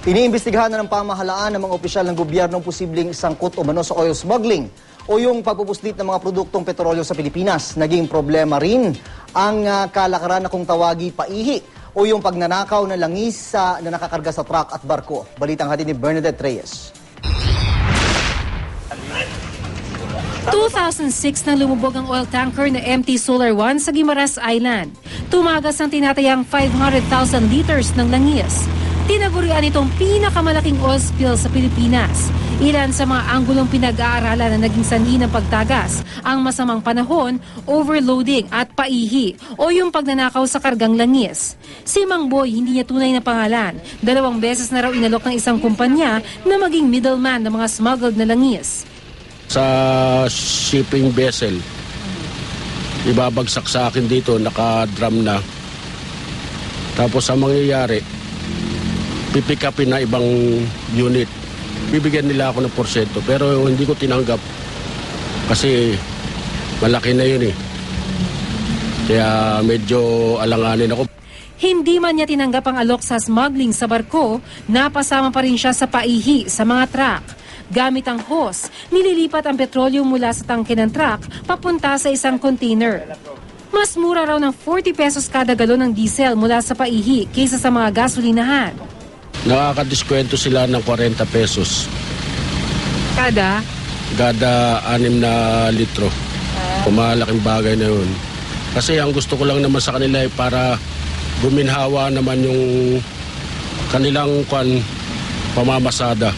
Iniimbestigahan na ng pamahalaan ng mga opisyal ng gobyerno posibleng sangkot umano sa oil smuggling o yung pagpupuslit ng mga produktong petrolyo sa Pilipinas. Naging problema rin ang kalakaran na kung tawagi paihi o yung pagnanakaw ng langis na nakakarga sa truck at barko. Balitang hatid ni Bernadette Reyes. 2006 nang lumubog ang oil tanker na MT Solar One sa Guimaras Island. Tumagas ng tinatayang 500,000 liters ng langis. Tinagurian itong pinakamalaking oil spill sa Pilipinas. Ilan sa mga anggulong pinag-aaralan na naging sanhi ng pagtagas, ang masamang panahon, overloading at paihi o yung pagnanakaw sa kargang langis. Si Mang Boy, hindi niya tunay na pangalan. 2 beses na raw inalok ng isang kumpanya na maging middleman ng mga smuggled na langis. Sa shipping vessel, ibabagsak sa akin dito, naka-drum na. Tapos ang mangyayari, pipick upin na ibang unit. Bibigyan nila ako ng porsyento, pero hindi ko tinanggap kasi malaki na yun eh. Kaya medyo alanganin ako. Hindi man niya tinanggap ang alok sa smuggling sa barko, napasama pa rin siya sa paihi sa mga truck. Gamit ang hose, nililipat ang petrolyo mula sa tangke ng truck papunta sa isang container. Mas mura raw ng 40 pesos kada galon ng diesel mula sa paihi kaysa sa mga gasolinahan. Nakakadiskwento sila ng 40 pesos. Kada 6 na litro. Kumalaking bagay na yun. Kasi ang gusto ko lang naman sa kanila ay para guminhawa naman yung kanilang pamamasada.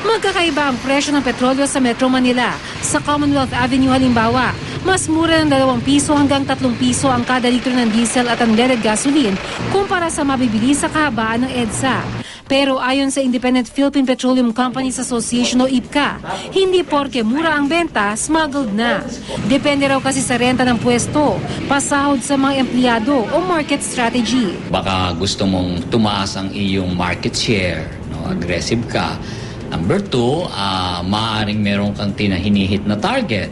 Magkakaiba ang presyo ng petrolyo sa Metro Manila. Sa Commonwealth Avenue halimbawa, mas mura ng 2 piso hanggang 3 piso ang kada litro ng diesel at unleaded gasoline kumpara sa mabibili sa kahabaan ng EDSA. Pero ayon sa Independent Philippine Petroleum Companies Association o IPCA, hindi porke mura ang benta, smuggled na. Depende raw kasi sa renta ng pwesto, pasahod sa mga empleyado o market strategy. Baka gusto mong tumaas ang iyong market share, no? Aggressive ka. Number 2, maaaring meron kang hinihit na target.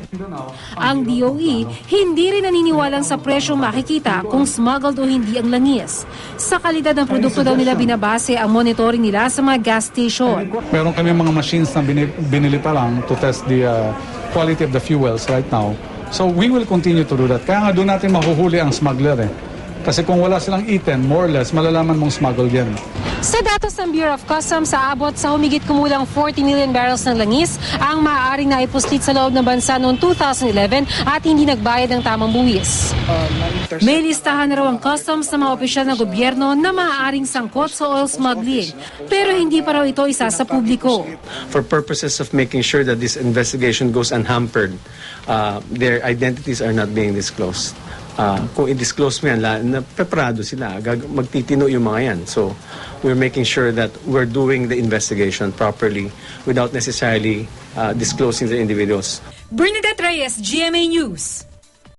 Ang DOE, hindi rin naniniwalang sa presyong makikita kung smuggled o hindi ang langis. Sa kalidad ng produkto daw nila binabase ang monitoring nila sa mga gas station. Meron kami mga machines na binili pa lang to test the quality of the fuels right now. So we will continue to do that. Kaya nga doon natin mahuhuli ang smuggler eh. Kasi kung wala silang eaten, more or less, malalaman mong smuggled yan. Sa datos ng Bureau of Customs, aabot sa humigit kumulang 40 million barrels ng langis ang maaaring naipuslit sa loob ng bansa noong 2011 at hindi nagbayad ng tamang buwis. May listahan na raw ang customs sa mga opisyal ng gobyerno na maaaring sangkot sa oil smuggling. Pero hindi pa raw ito isa sa publiko. For purposes of making sure that this investigation goes unhampered, their identities are not being disclosed. Kung i-disclose mo yan, napeprado sila, magtitino yung mga yan. So, we're making sure that we're doing the investigation properly without necessarily disclosing the individuals. Bernadette Reyes, GMA News.